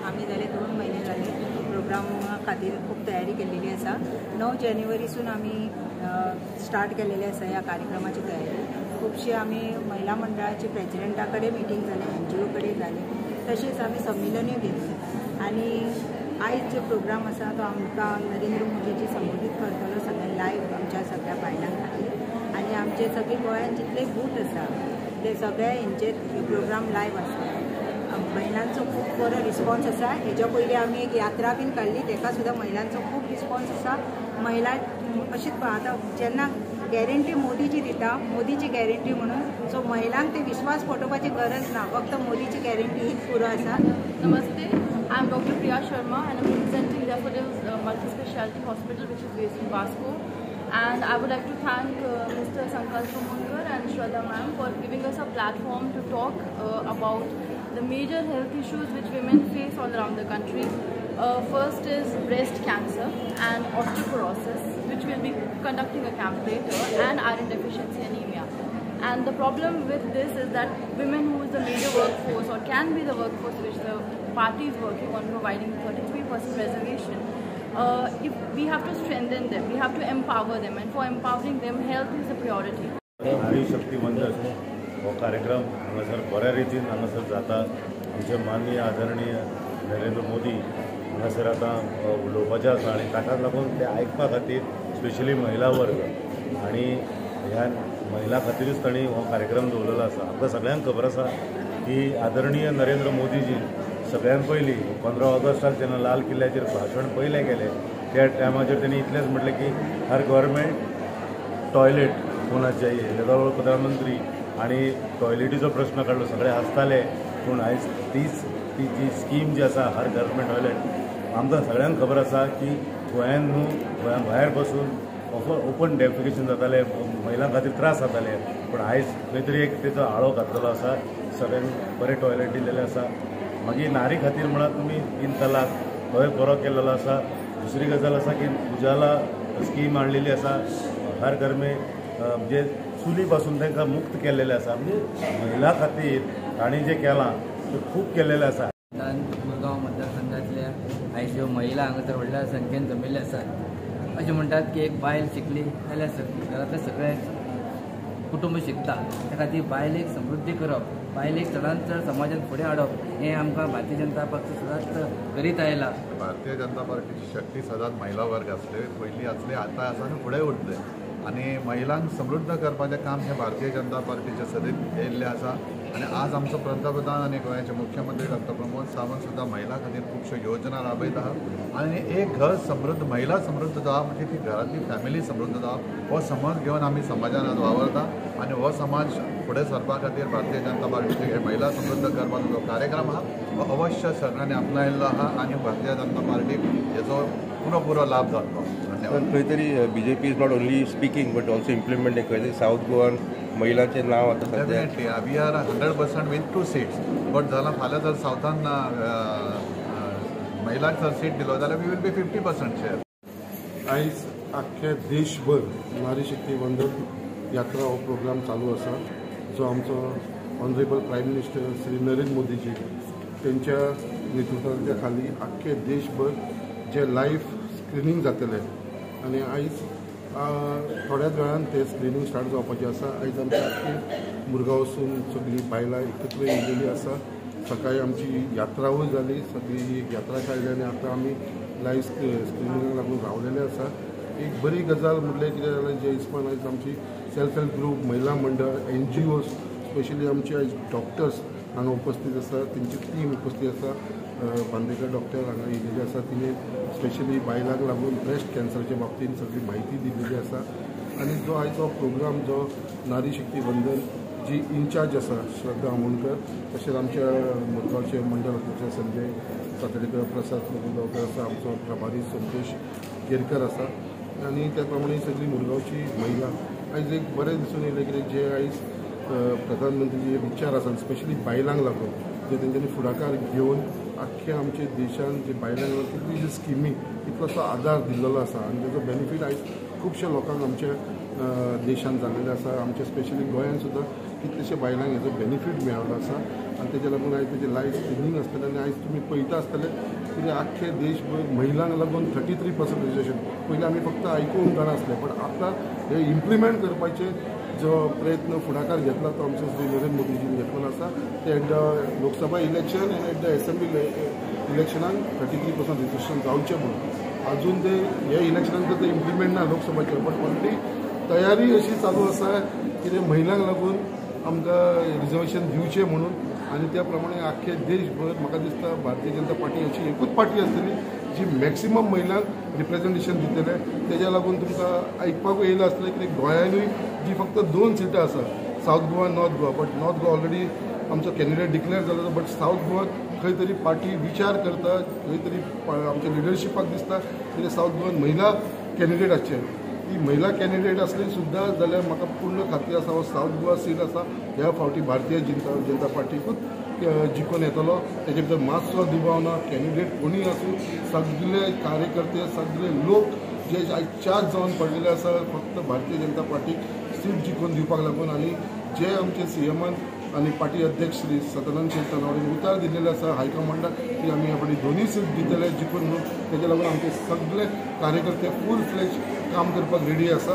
आम्ही जाले 2 महिने जाले प्रोग्राम खातीर खूप तयारी केलेली असा। 9 जानेवारीसून आम्ही स्टार्ट केलेली असा ह्या कार्यक्रमाची तयारी। खूपशी आम्ही महिला मंडळाची प्रेसिडेंटाकडे मिटींग जाली, NGO कडेन जाली, तशेंच आम्ही संमेलनूय घेतली आणि आयज जो प्रोग्राम असा तो आमकां नरेंद्र मोदीजी संबोधीत करतलो सगळ्या लायव्ह आमच्या सगळ्या बायलां खातीर आणि आमचे सगळे गोंयांत जितले बूथ आसा ते सगळे हेंचे प्रोग्राम लायव्ह आसा। महिलांचो खूप बरो रिस्पॉन्स आसा। हेच्या पयलीं आमी एक यात्रा बीन काडली, तेका सुद्दां महिलांचो खूप रिस्पॉन्स आसा। महिला अशीच आतां जेन्ना गॅरंटी मोदीची दिता, मोदीची गॅरंटी म्हणून, सो महिलांक ते विश्वास पटोवपाची गरज ना, फक्त मोदीची गॅरंटी हीच पुरो आसा। नमस्ते, I am Dr. Priya Sharma and I am representing Daffodils Multi-Speciality Hospital, which is based in Vasco. And I would like to thank Mr. Sankalp Munkar and Shraddha ma'am for giving us a platform to talk about the major health issues which women face all around the country. First is breast cancer and osteoporosis, which we'll be conducting a camp later, and iron deficiency anemia. And the problem with this is that women who is the major workforce or can be the workforce which the party is working on providing 33% reservation, if we have to strengthen them, we have to empower them, and for empowering them, health is a priority. नारी शक्ती वंदन हो कार्यक्रम हांगासर बऱ्या रितीन हांगासर जाता। आमचे माननीय आदरणीय नरेंद्र मोदी हांगासर आतां उलोवपाचें आसा आनी ताकाच लागून ते आयकपा खातीर स्पेशली महिला वर्ग आनी ह्या महिला खातीरच तांणी हो कार्यक्रम दवरलेलो आसा। आमकां सगळ्यांक खबर आसा की आदरणीय नरेंद्र मोदीजी सगळ्यान पयलीं 15 ऑगस्टाक जेन्ना लाल किल्ल्याचेर भाशण पयलें केलें त्या टायमाचेर तेणी इतलेंच म्हटलें की हर गव्हर्मेंट टॉयलेट होना चाहिए, तेजो प्रधानमंत्री आनी टॉयलेटीचो प्रश्न काडलो, सगळे हसताले। पूण आयज ती जी स्कीम जी आसा हर गव्हर्मेंट टॉयलेट, आमकां सगळ्यांक खबर आसा की गोंयांत न्हू गोंया भायर बसून ओपन डेफिकेशन जाताले, महिलां खातीर त्रास जाताले, पूण आयज खंय तरी एक तेजो आळो घातलेलो आसा, सगळ्यांक बरे टॉयलेट दिल्लेले आसा। मागीर नारी खातीर म्हणल्यार तुमी 3 तलाक हो एक बरो केल्लो आसा। दुसरी गजाल आसा की उजाला स्कीम हाडलेली आसा, हर घर में म्हणजे चुली पासून तांकां मुक्त केल्लेले आसा। म्हणजे महिला खातीर तांणी जें केलां तें खूब केल्लेलें आसा। मुरगांव मतदारसंघातल्या आयज ह्यो महिला हांगासर व्हडल्या संख्येन जमिल्ले आसात। अशें म्हणटात की एक बायल शिकली जाल्यार घरांतले सगळे कुटुंब शिकता, त्या खातीर बायलेक समृद्धी करप, बायलेक चडांत चड समाजात फुडें हाडप हें आमकां भारतीय जनता पक्ष सदांच करीत आयला। भारतीय जनता पार्टीची शक्ती सदांच महिला वर्ग आसले, पयलीं आसले, आतां आसा आनी फुडें उरतले। आनी महिलांक समृद्ध करपाचें काम हें भारतीय जनता पार्टीचे सदैव येयल्लें आसा। आनी आज आमचो पंतप्रधान आनी गोंयाचे मुख्यमंत्री डॉ. प्रमोद सावंत सुद्दां महिलां खातीर खुबश्यो योजना राबयता आनी एक घर समृद्ध, महिला समृद्ध जावप म्हणजे ती घरांतली फॅमिली समृद्ध जावप हो समज घेवन आमी समाजान आज वावरता आनी हो समाज फुडें सरपा खातीर भारतीय जनता पार्टीचे हे महिला समृद्ध करपाचो जो कार्यक्रम आहा हो अवश्य सगळ्यांनी आपणायल्लो आहा आनी भारतीय जनता पार्टीक हेजो पुरो लाभ जातलो। खंय तरी BJP is not only speaking but also implementing. खंय तरी साऊथ गोवान महिलांचे नाव आता सध्या definitely we are 100% with 2 seats, but जाल्यार फाल्यां जर सावथान महिलांक जर सीट दिलो जाल्यार वी वील बी 50% शेअर। आयज आख्ख्या देशभर नारी शक्ती वंदन यात्रा हो प्रोग्राम चालू आसा, जो आमचो honourable prime minister Shri Narendra मोदीजी त्यांच्या नेतृत्वाच्या खाली आख्खे देशभर जे लायव्ह स्क्रिनींग जातले आनी आयज थोड्याच वेळान ते स्क्रिनींग स्टार्ट जावपाचें आसा। आयज आमची आख्खी मुरगांवसून सगळीं बायलां एकत्र येयलेलीं आसा। सकाळीं आमची यात्रावूय जाली, सगळी एक यात्रा काडली आनी आतां आमी लायव्ह स्क्रिनींगाक लागून रावलेले आसा। एक बरी गजाल म्हटल्यार कितें जालें जे हिसपान आयज आमची सेल्फ हेल्प ग्रूप, महिला मंडळ, NGOs, स्पेशली आमचे आयज डॉक्टर्स हांगा उपस्थित आसा, तेंची टीम उपस्थित आसा। बांदेकर डॉक्टर हांगा येयलेले आसा, तिणें स्पेशली बायलांक लागून ब्रेस्ट कॅन्सरच्या बाबतींत सगळी म्हायती दिलेली आसा। आनी जो आयज हो प्रोग्राम जो नारी शक्ती वंदन जी इन्चार्ज आसा श्रद्धा आमोणकर, तशेंच आमच्या मुरगांवचे मंडळ अध्यक्ष संजय सातडेकर, प्रसाद मुरगांवकर आसा, आमचो प्रभारी संतोष केरकर आसा आनी त्या प्रमाणे सगळी मुरगांवची महिला आयज एक बरें दिसून येयलें कित्याक जे आयज प्रधानमंत्रीचे विचार आसात स्पेशली बायलांक लागून जे तेंच्यांनी फुडाकार घेवन आख्ख्या आमच्या देशान जे बायलांक लागून कितली जी स्किमी इतलोसो आदार दिल्लो आसा आनी तेजो बेनिफीट आयज खुबशे लोकांक आमच्या देशान जाल्लेले आसा। आमच्या स्पेशली गोंयान सुद्दां कितलेशे बायलांक हेजो बेनिफीट मेळ्ळो आसा आनी तेच्या लागून आयज तेजें लायफ स्ट्रिमींग आसतलें आनी आयज तुमी पळयता आसतले की आख्खे देशभर महिलांक लागून 33% रिजर्वेशन. पयलीं आमी फक्त आयकूंक जाणा आसले पण आतां हे इम्प्लिमेंट करपाचे जो प्रयत्न फुडाकार घेतला तो आमचे श्री नरेंद्र मोदीजीन घेतलेलो आसा. ते एट द लोकसभा इलेक्शन आनी एट द एसेंब्ली इलेक्शनाक 33% रिजर्वेशन जावचें म्हणून अजून ते हे इलेक्शनाक तर ते इम्प्लिमेंट ना लोकसभाचे पण ऑलरेडी तयारी अशी चालू आसा की ते महिलांक लागून आमकां रिजर्वेशन दिवचें म्हणून आनी त्या प्रमाणे आख्खे देशभर म्हाका दिसता भारतीय जनता पार्टी अशी एकूच पार्टी आसतली जी मॅक्सिमम महिलांक रिप्रेझेंटेशन दितले. तेज्या लागून तुमकां आयकपाक येयलें आसतलें की गोंयांतूय जी फक्त 2 सिटां आसा south Goa north Goa but north Goa already आमचो कॅन्डिडेट डिक्लेअर जालो बट सावथ गोवा खंय तरी पार्टी विचार करता खंय तरी आमच्या लिडरशिपाक दिसता की सावथ गोवान महिला कॅन्डिडेट आसचे. ती महिला कॅन्डिडेट असली सुद्दां जाल्यार म्हाका पूर्ण खात्री आसा हो सावथ गोवा सीट आसा ह्या फावटी भारतीय जनता पार्टीकूच जिखून येतलो. तेजे भितर मातसो दुबाव ना. कॅन्डिडेट कोणीय आसूं सगळे कार्यकर्ते सगळे लोक जे चार्ज जावन पडलेले आसा फक्त भारतीय जनता पार्टीक सीट जिखून दिवपाक लागून आनी जे आमचे सीएमान आनी पार्टी अध्यक्ष श्री सदानंद तनवाडीन उतार दिल्लेले आसा हायकमांडाक की आमी ह्या फावटी दोनूय सीट दितले जिखून म्हणून तेजे लागून आमचे सगळे कार्यकर्ते फूल फ्लेज काम करपाक रेडी आसा.